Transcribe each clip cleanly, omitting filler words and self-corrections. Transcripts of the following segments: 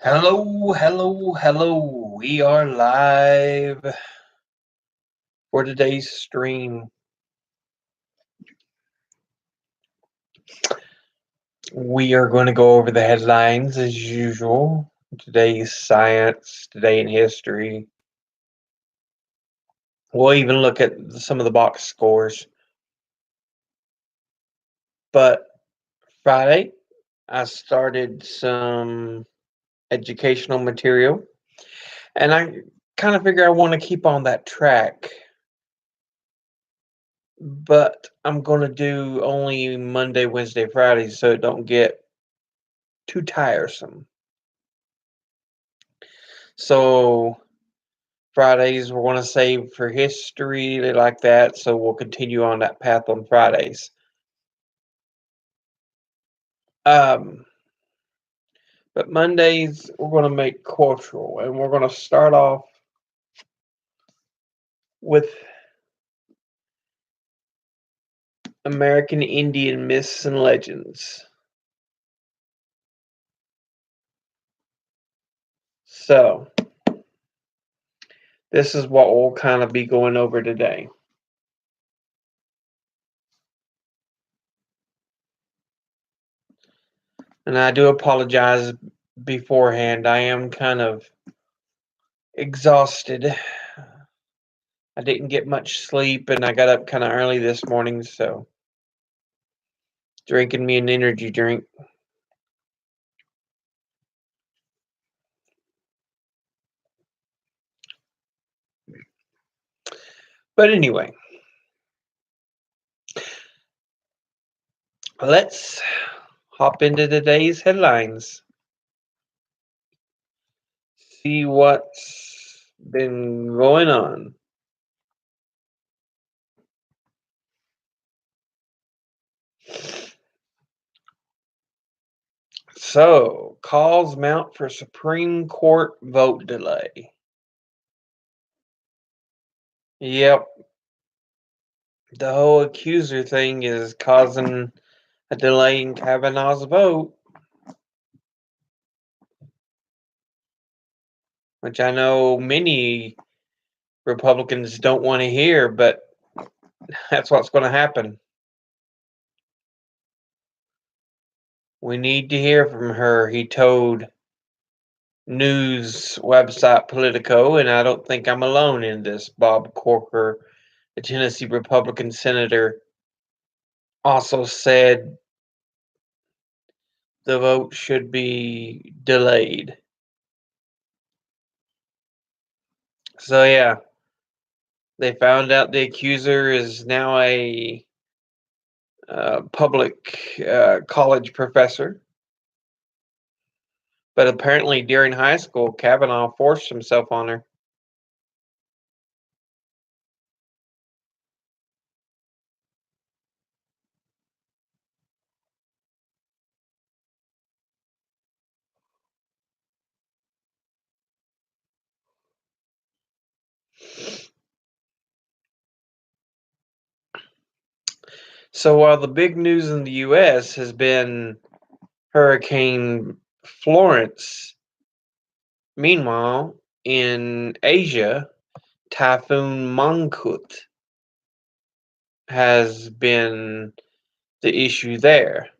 Hello, hello, hello. We are live for today's stream. We are going to go over the headlines as usual. Today's science, today in history. We'll even look at some of the box scores. But Friday, I started some educational material, and I kind of figure I want to keep on that track. But I'm going to do only Monday, Wednesday, Friday so it don't get too tiresome. So Fridays we're going to save for history, they like that, so we'll continue on that path on Fridays. Um, but Mondays we're going to make cultural, and we're going to start off with American Indian myths and legends. So this is what we'll kind of be going over today. And I do apologize beforehand. I am kind of exhausted. I didn't get much sleep and I got up kind of early this morning, so drinking me an energy drink. But anyway, let's hop into today's headlines. See what's been going on. So, calls mount for Supreme Court vote delay. Yep, the whole accuser thing is causing a delay in Kavanaugh's vote, which I know many Republicans don't want to hear, but that's what's going to happen. We need to hear from her, he told news website Politico, and I don't think I'm alone in this. Bob Corker, a Tennessee Republican senator, also said the vote should be delayed. So, yeah, they found out the accuser is now a public college professor. But apparently, during high school, Kavanaugh forced himself on her. So while the big news in the U.S. has been Hurricane Florence, meanwhile, in Asia, Typhoon Mangkhut has been the issue there.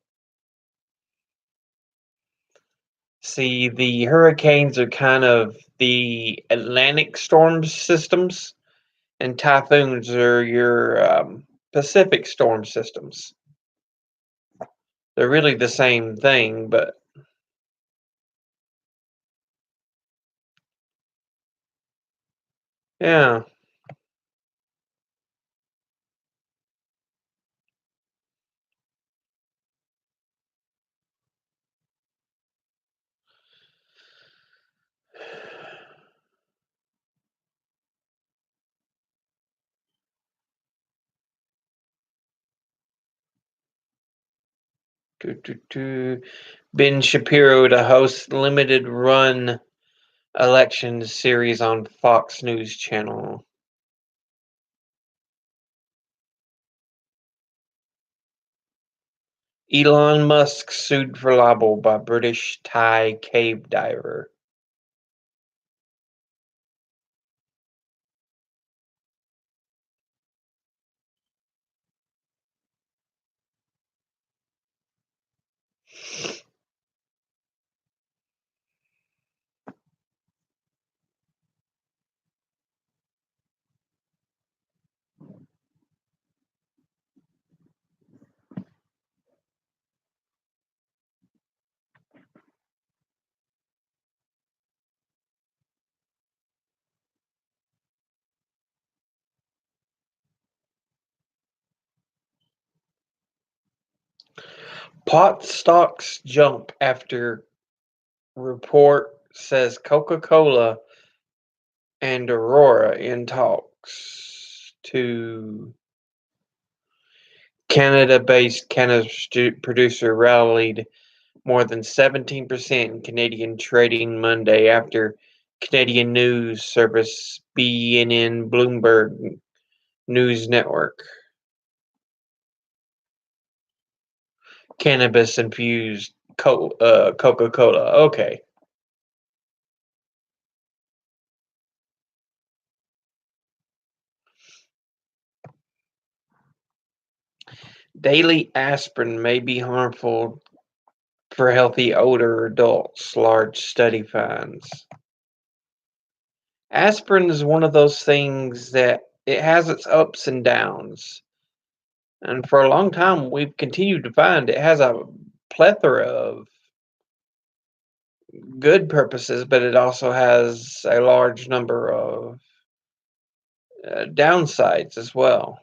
See, the hurricanes are kind of the Atlantic storm systems, and typhoons are your Pacific storm systems. They're really the same thing, but yeah. Ben Shapiro to host limited run election series on Fox News Channel. Elon Musk sued for libel by British Thai cave diver. Pot stocks jump after report says Coca-Cola and Aurora in talks to Canada-based cannabis producer rallied more than 17% in Canadian trading Monday after Canadian news service BNN Bloomberg News Network. Cannabis infused Coca-Cola. Okay. Daily aspirin may be harmful for healthy older adults, large study finds. Aspirin is one of those things that it has its ups and downs. And for a long time, we've continued to find it has a plethora of good purposes, but it also has a large number of downsides as well.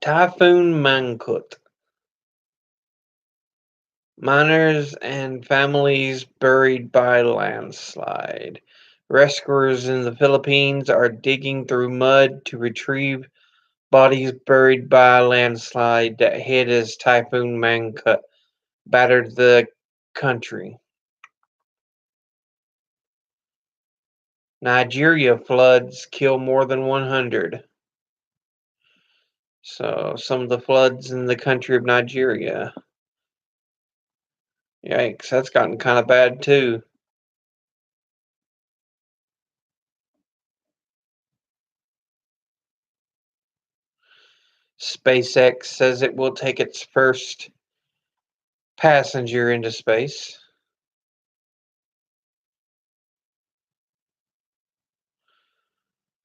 Typhoon Mangkhut. Miners and families buried by landslide. Rescuers in the Philippines are digging through mud to retrieve bodies buried by a landslide that hit as Typhoon Mangkhut battered the country. Nigeria floods kill more than 100. So, some of the floods in the country of Nigeria. Yikes, that's gotten kind of bad too. SpaceX says it will take its first passenger into space.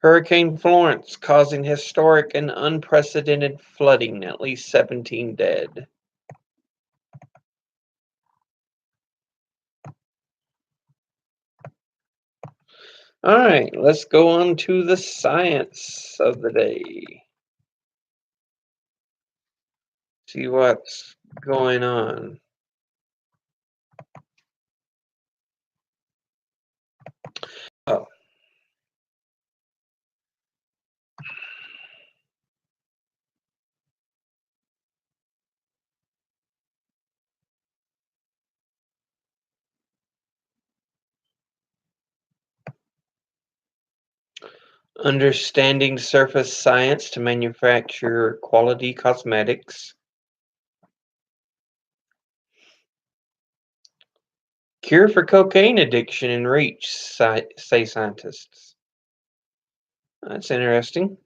Hurricane Florence causing historic and unprecedented flooding, at least 17 dead. All right, let's go on to the science of the day. See what's going on. Oh, understanding surface science to manufacture quality cosmetics. Cure for cocaine addiction in reach, say scientists. That's interesting.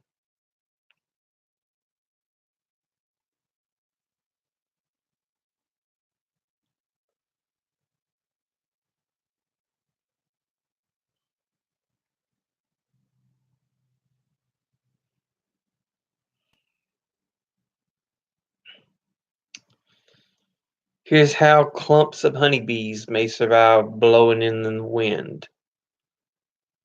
Here's how clumps of honeybees may survive blowing in the wind.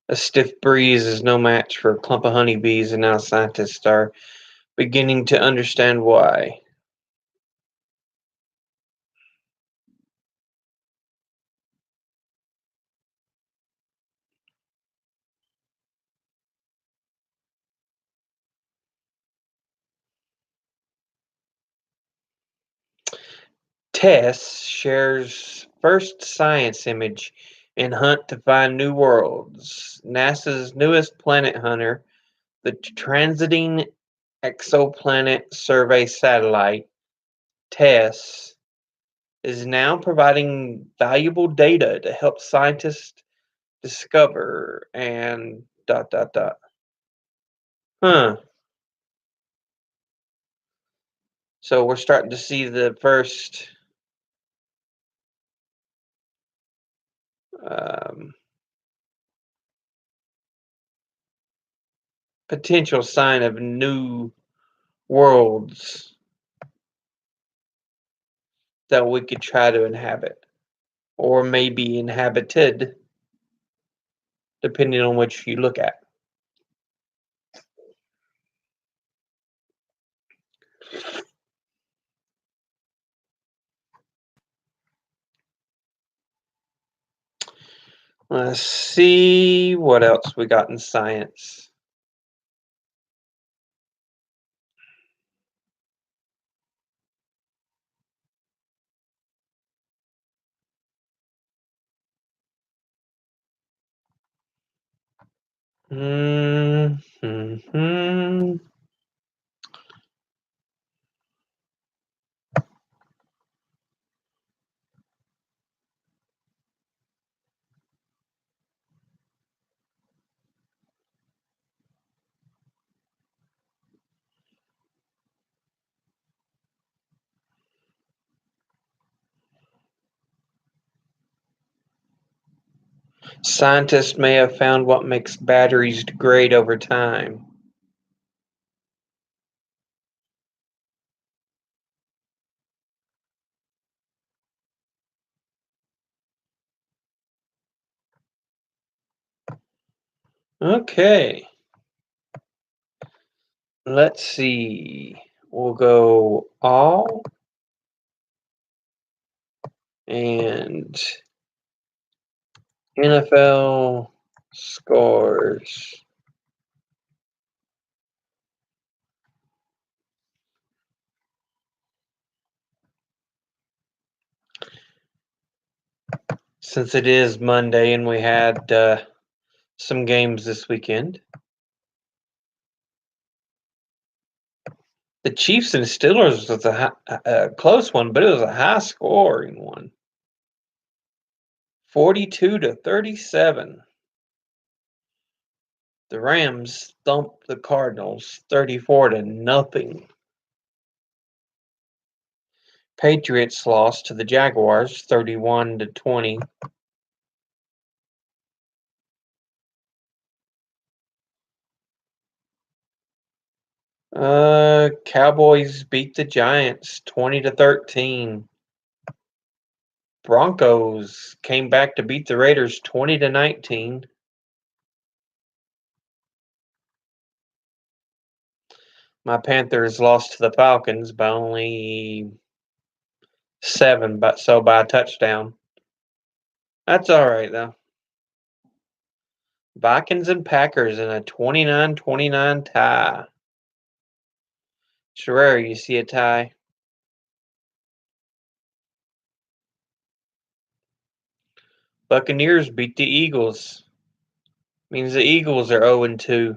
A stiff breeze is no match for a clump of honeybees, and now scientists are beginning to understand why. Tess shares first science image in hunt to find new worlds. NASA's newest planet hunter, the Transiting Exoplanet Survey Satellite, TESS, is now providing valuable data to help scientists discover and dot dot dot. Huh. So we're starting to see the first um, potential sign of new worlds that we could try to inhabit, or maybe inhabited, depending on which you look at. Let's see what else we got in science. Hmm. Scientists may have found what makes batteries degrade over time. Okay. Let's see. We'll go all and NFL scores. Since it is Monday and we had some games this weekend, the Chiefs and Steelers was a close one, but it was a high scoring one. 42-37. The Rams thumped the Cardinals 34-0. Patriots lost to the Jaguars 31-20. Cowboys beat the Giants 20-13. Broncos came back to beat the Raiders 20-19. My Panthers lost to the Falcons by only 7, but so by a touchdown. That's all right though. Vikings and Packers in a 29-29 tie. It's rare you see a tie. Buccaneers beat the Eagles. Means the Eagles are 0-2.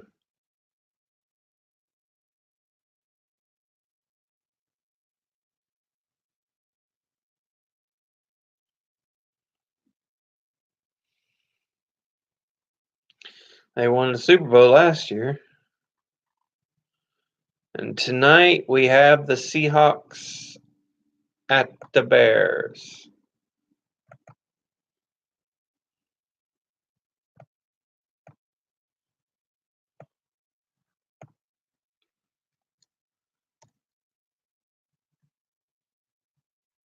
They won the Super Bowl last year. And tonight we have the Seahawks at the Bears.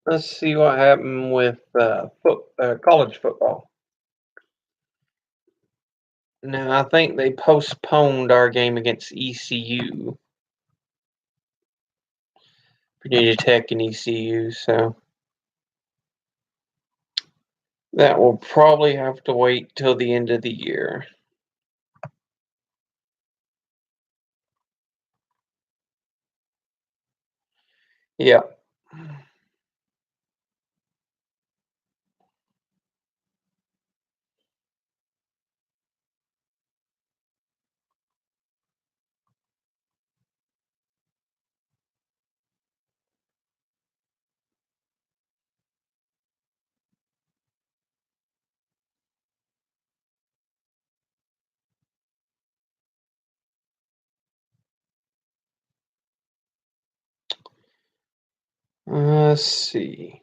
Let's see what happened with college football. Now, I think they postponed our game against ECU. Virginia Tech and ECU, so that will probably have to wait till the end of the year. Yeah. Let's see.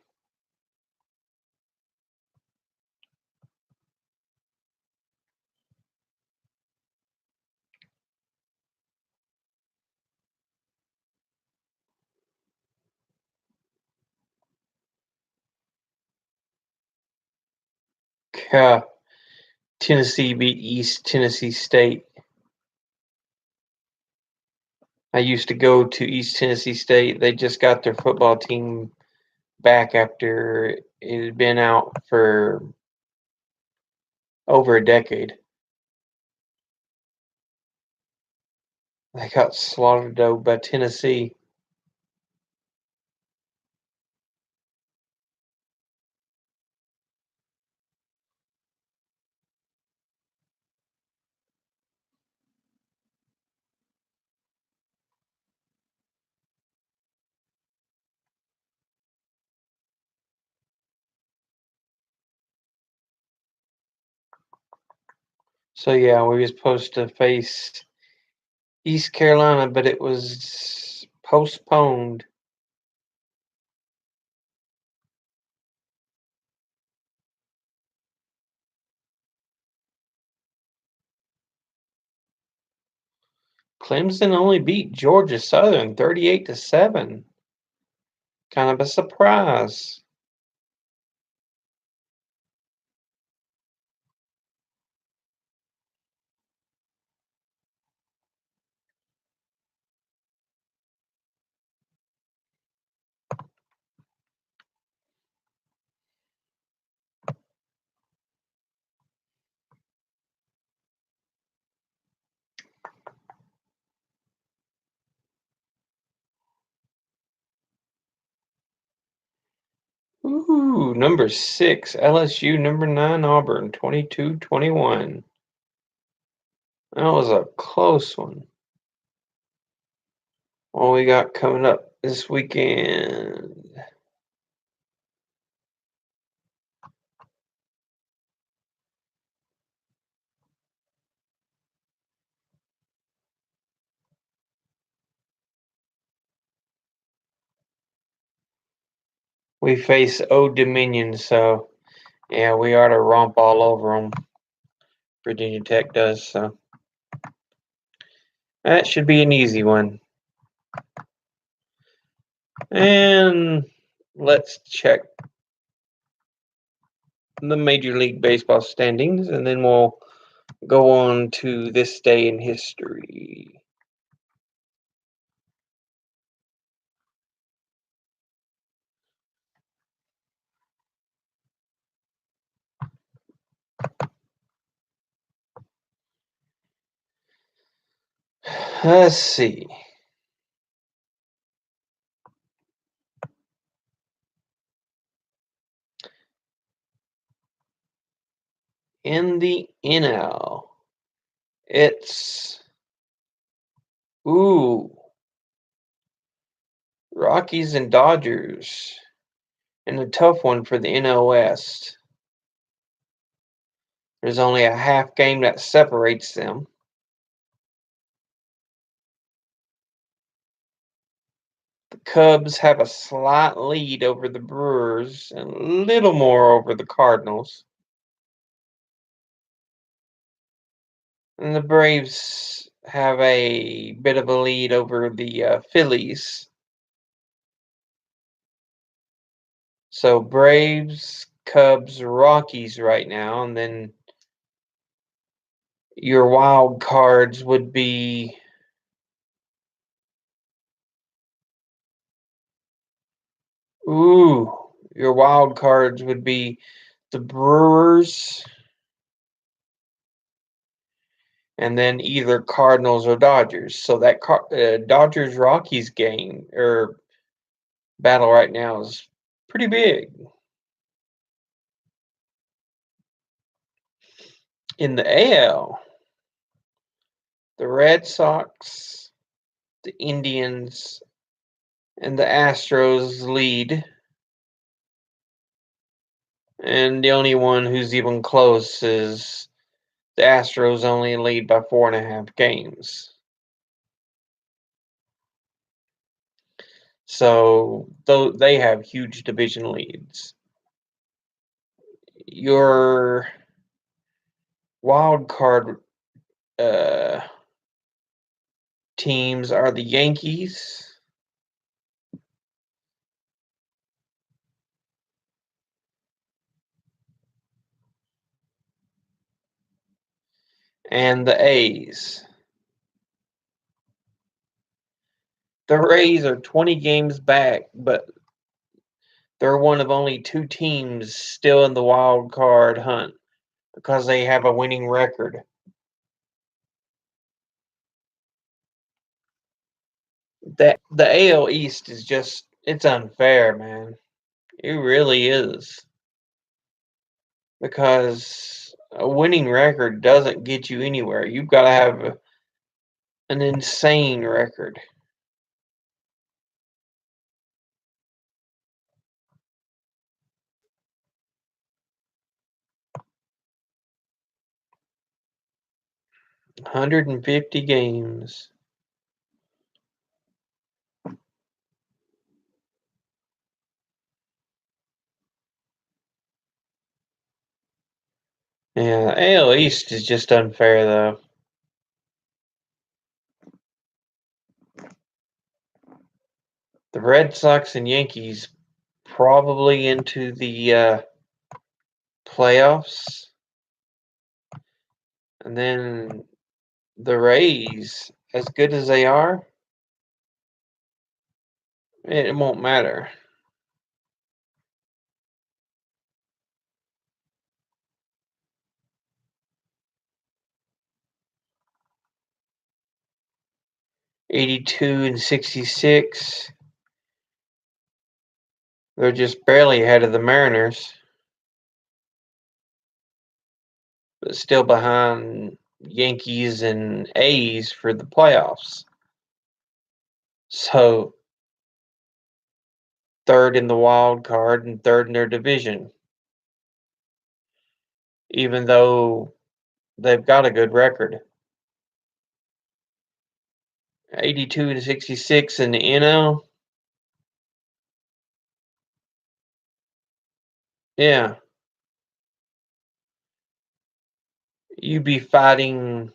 Tennessee beat East Tennessee State. I used to go to East Tennessee State. They just got their football team back after it had been out for over a decade. They got slaughtered though by Tennessee. So yeah, we were supposed to face East Carolina, but it was postponed. Clemson only beat Georgia Southern 38-7. Kind of a surprise. Ooh, number 6, LSU, number 9, Auburn, 22-21. That was a close one. What we got coming up this weekend? We face Old Dominion, so yeah, we ought to romp all over them. Virginia Tech does, so that should be an easy one. And let's check the Major League Baseball standings, and then we'll go on to this day in history. Let's see. In the NL, it's Rockies and Dodgers, and a tough one for the NL West. There's only a half game that separates them. The Cubs have a slight lead over the Brewers and a little more over the Cardinals. And the Braves have a bit of a lead over the Phillies. So Braves, Cubs, Rockies right now, and then your wild cards would be your wild cards would be the Brewers and then either Cardinals or Dodgers. So that Dodgers Rockies game or battle right now is pretty big. In the AL, the Red Sox, the Indians, and the Astros lead. And the only one who's even close is the Astros only lead by 4.5 games. So though they have huge division leads. Your wild card uh, teams are the Yankees, and the A's. The Rays are 20 games back, but they're one of only two teams still in the wild card hunt because they have a winning record. The AL East is just it's unfair, man. It really is. Because a winning record doesn't get you anywhere. You've got to have an insane record. $150 games. Yeah, AL East is just unfair though. The Red Sox and Yankees probably into the playoffs, and then the Rays, as good as they are, it won't matter. $82-66. They're just barely ahead of the Mariners, but still behind Yankees and A's for the playoffs. So third in the wild card and third in their division, even though they've got a good record. 82-66 in the NL. Yeah, you'd be fighting.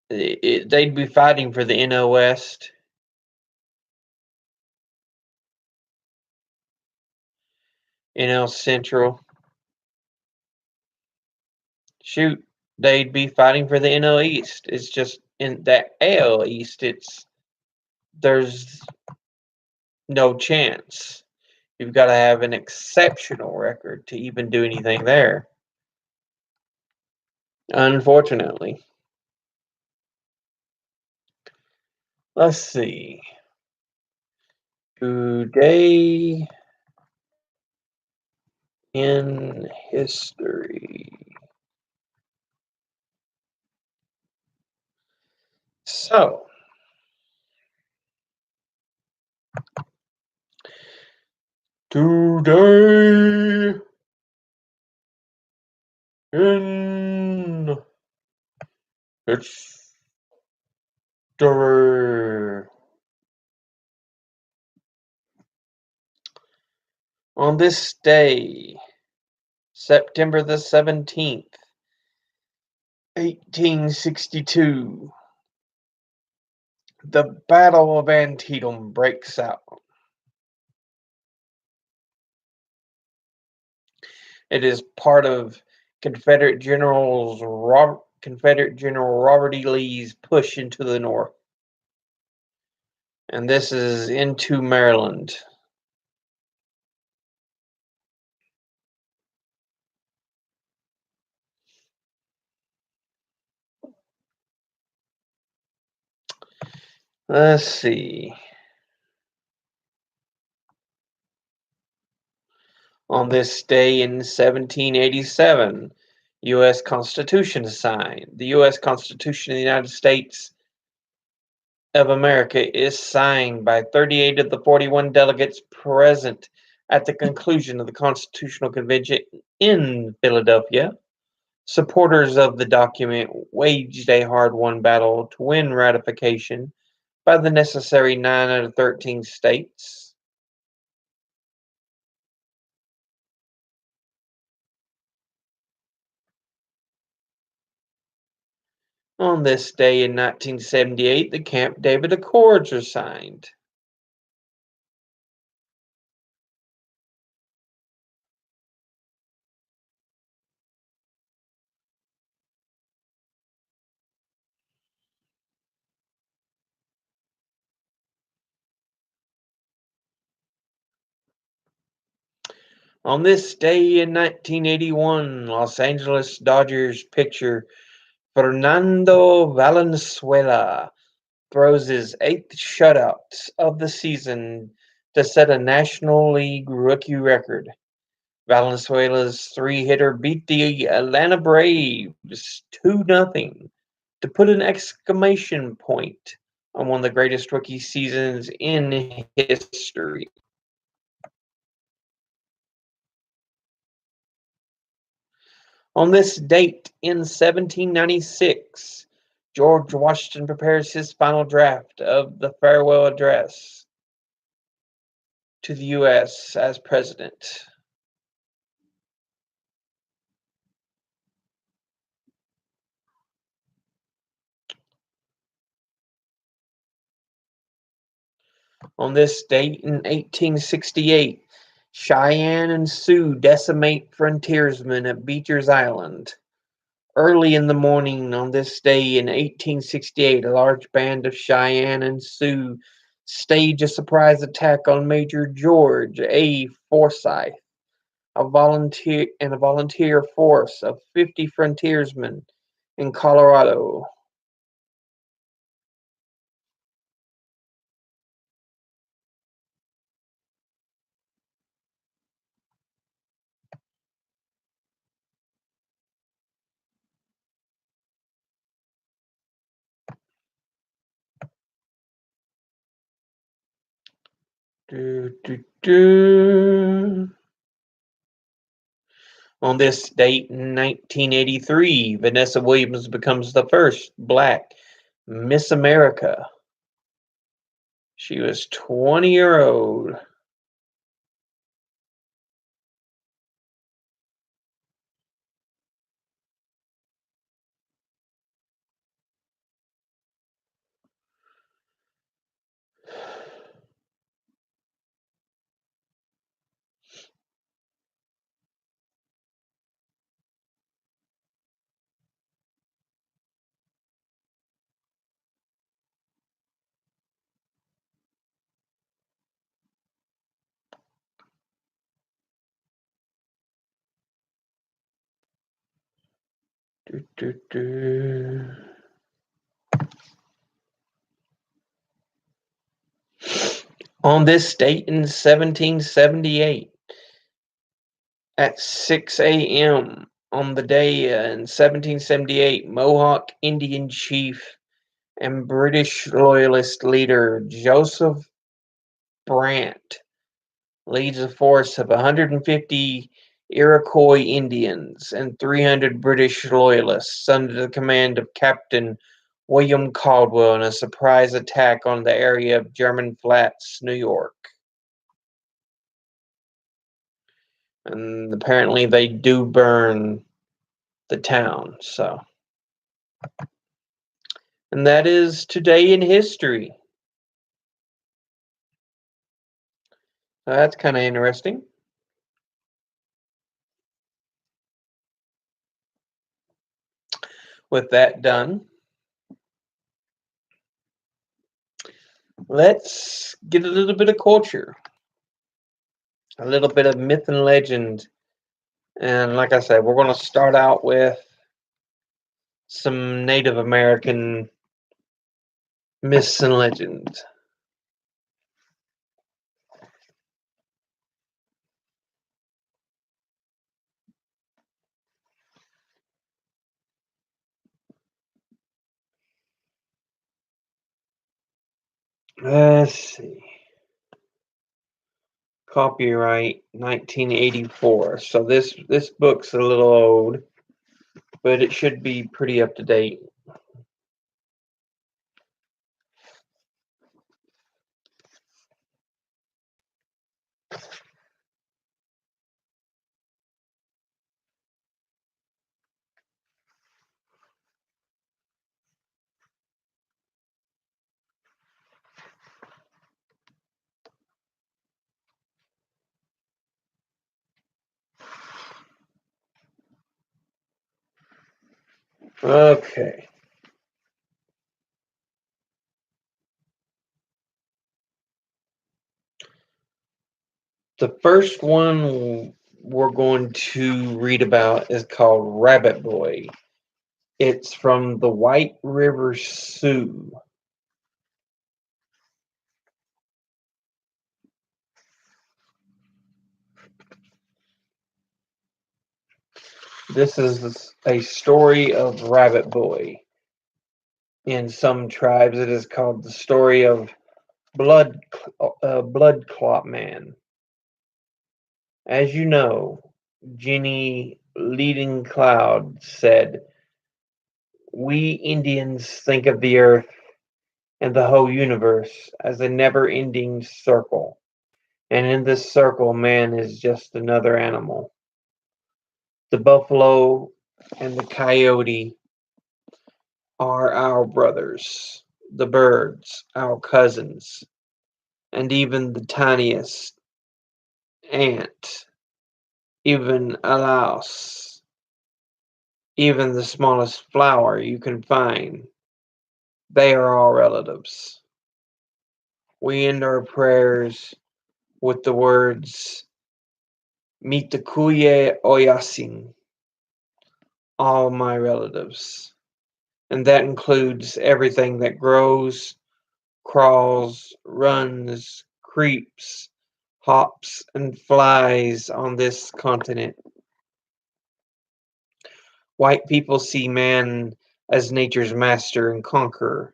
They'd be fighting for the NL West, NL Central. Shoot, they'd be fighting for the NL East. It's just in that AL East. There's no chance. You've got to have an exceptional record to even do anything there. Unfortunately. Let's see. Today in history. So, today in history. On this day, September the 17th, 1862, the Battle of Antietam breaks out. It is part of Confederate General Robert E. Lee's push into the North. And this is into Maryland. Let's see. On this day in 1787, U.S. Constitution is signed. The U.S. Constitution of the United States of America is signed by 38 of the 41 delegates present at the conclusion of the Constitutional Convention in Philadelphia. Supporters of the document waged a hard-won battle to win ratification by the necessary 9 out of 13 states. On this day in 1978, the Camp David Accords were signed. On this day in 1981, Los Angeles Dodgers pitcher Fernando Valenzuela throws his 8th shutout of the season to set a National League rookie record. Valenzuela's three-hitter beat the Atlanta Braves 2-0 to put an exclamation point on one of the greatest rookie seasons in history. On this date in 1796, George Washington prepares his final draft of the farewell address to the U.S. as president. On this date in 1868, Cheyenne and Sioux decimate frontiersmen at Beecher's Island. Early in the morning on this day in 1868, a large band of Cheyenne and Sioux stage a surprise attack on Major George A. Forsyth, a volunteer force of 50 frontiersmen in Colorado. Do, do, do. On this date in 1983, Vanessa Williams becomes the first Black Miss America. She was 20-year-old. Do, do, do. On this date in 1778, at 6 a.m. on the day in 1778, Mohawk Indian chief and British loyalist leader Joseph Brant leads a force of 150 Iroquois Indians and 300 British loyalists under the command of Captain William Caldwell in a surprise attack on the area of German Flats, New York. And apparently they do burn the town, so. And that is today in history. So that's kind of interesting. With that done, let's get a little bit of culture, a little bit of myth and legend. And like I said, we're going to start out with some Native American myths and legends. Let's see. Copyright 1984. So this book's a little old, but it should be pretty up to date. Okay. The first one we're going to read about is called Rabbit Boy. It's from the White River Sioux. This is a story of Rabbit Boy. In some tribes, it is called the story of Blood Clot Man. As you know, Jenny Leading Cloud said, "We Indians think of the earth and the whole universe as a never-ending circle, and in this circle, man is just another animal. The buffalo and the coyote are our brothers, the birds our cousins, and even the tiniest ant, even a louse, even the smallest flower you can find, they are all relatives. We end our prayers with the words Mitakuye Oyasin, all my relatives. And that includes everything that grows, crawls, runs, creeps, hops, and flies on this continent. White people see man as nature's master and conqueror,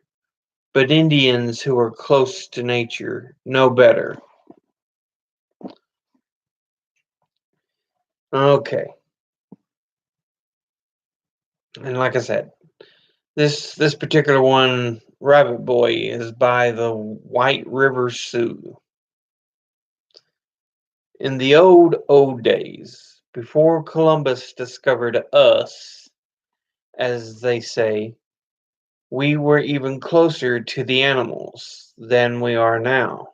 but Indians who are close to nature know better. Okay, and like I said, this particular one, Rabbit Boy, is by the White River Sioux. In the old days, before Columbus discovered us, as they say, we were even closer to the animals than we are now.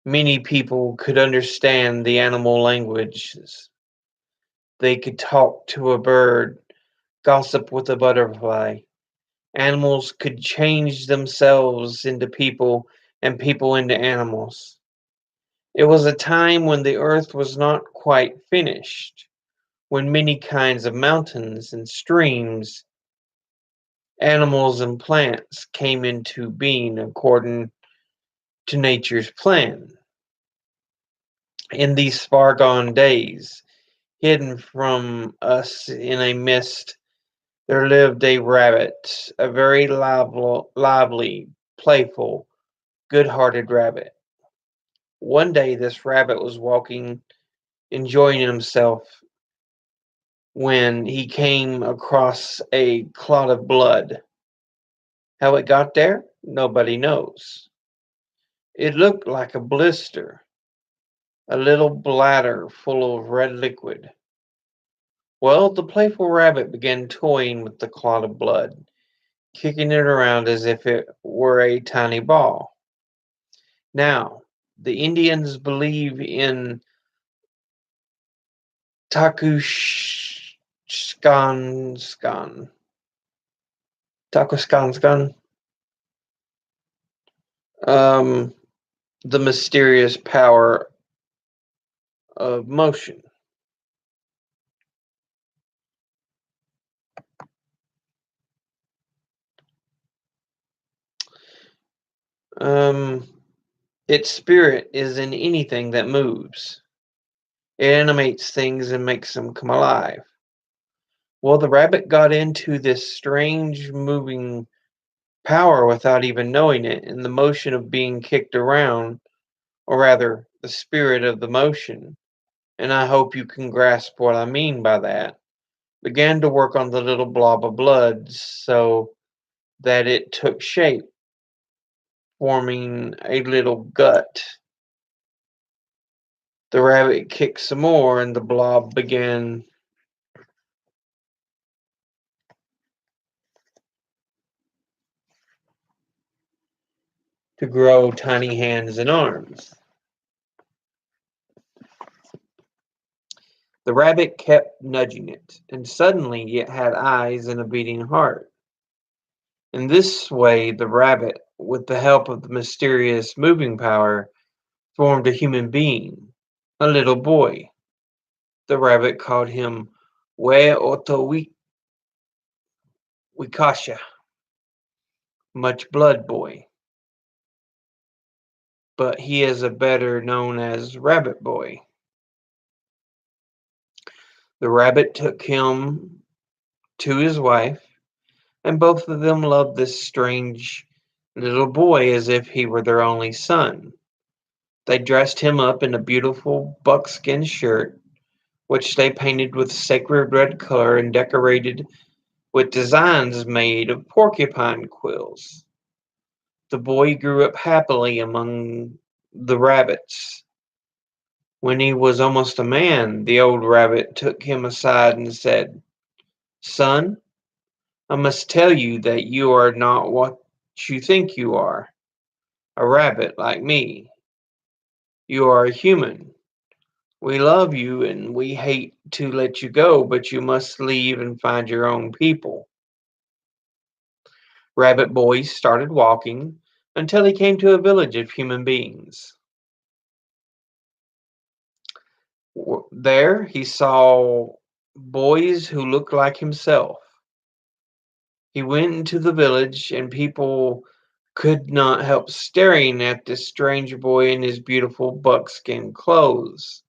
Many people could understand the animal languages. They could talk to a bird, gossip with a butterfly. Animals could change themselves into people and people into animals. It was a time when the earth was not quite finished, when many kinds of mountains and streams, animals and plants came into being according to nature's plan. In these far gone days, hidden from us in a mist, there lived a rabbit, a very lively, playful, good hearted rabbit. One day, this rabbit was walking, enjoying himself, when he came across a clot of blood. How it got there, nobody knows. It looked like a blister, a little bladder full of red liquid. Well, the playful rabbit began toying with the clot of blood, kicking it around as if it were a tiny ball. Now, the Indians believe in Takushkanskan. Takuskanskan, um, the mysterious power of motion. Um, its spirit is in anything that moves. It animates things and makes them come alive. Well, the rabbit got into this strange moving power without even knowing it, and the motion of being kicked around, or rather, the spirit of the motion, and I hope you can grasp what I mean by that, began to work on the little blob of blood so that it took shape, forming a little gut. The rabbit kicked some more, and the blob began to grow tiny hands and arms. The rabbit kept nudging it, and suddenly it had eyes and a beating heart. In this way, the rabbit, with the help of the mysterious moving power, formed a human being, a little boy. The rabbit called him We Oto Wikasha, much blood boy, but he is a better known as Rabbit Boy. The rabbit took him to his wife, and both of them loved this strange little boy as if he were their only son. They dressed him up in a beautiful buckskin shirt, which they painted with sacred red color and decorated with designs made of porcupine quills. The boy grew up happily among the rabbits. When he was almost a man, the old rabbit took him aside and said, "Son, I must tell you that you are not what you think you are, a rabbit like me. You are a human. We love you and we hate to let you go, but you must leave and find your own people." Rabbit Boy started walking until he came to a village of human beings. There he saw boys who looked like himself. He went into the village, and people could not help staring at this strange boy in his beautiful buckskin clothes.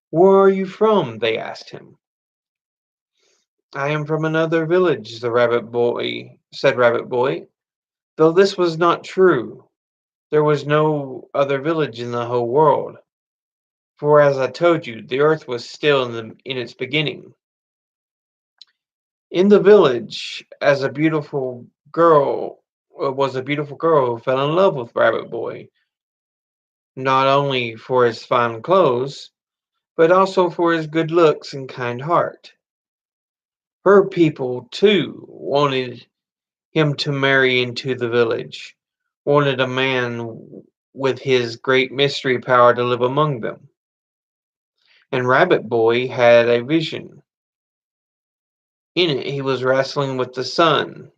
"Where are you from?" they asked him. "I am from another village," the rabbit boy said. Rabbit Boy, though this was not true. There was no other village in the whole world, for as I told you, the earth was still in its beginning. In the village, as a beautiful girl was a beautiful girl who fell in love with Rabbit Boy, not only for his fine clothes, but also for his good looks and kind heart. Her people, too, wanted him to marry into the village, wanted a man with his great mystery power to live among them. And Rabbit Boy had a vision. In it, he was wrestling with the sun,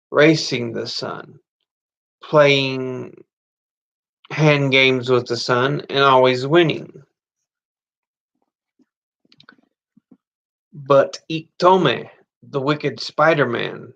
racing the sun, playing hand games with the sun, and always winning. But Ikitome, the wicked Spider Man,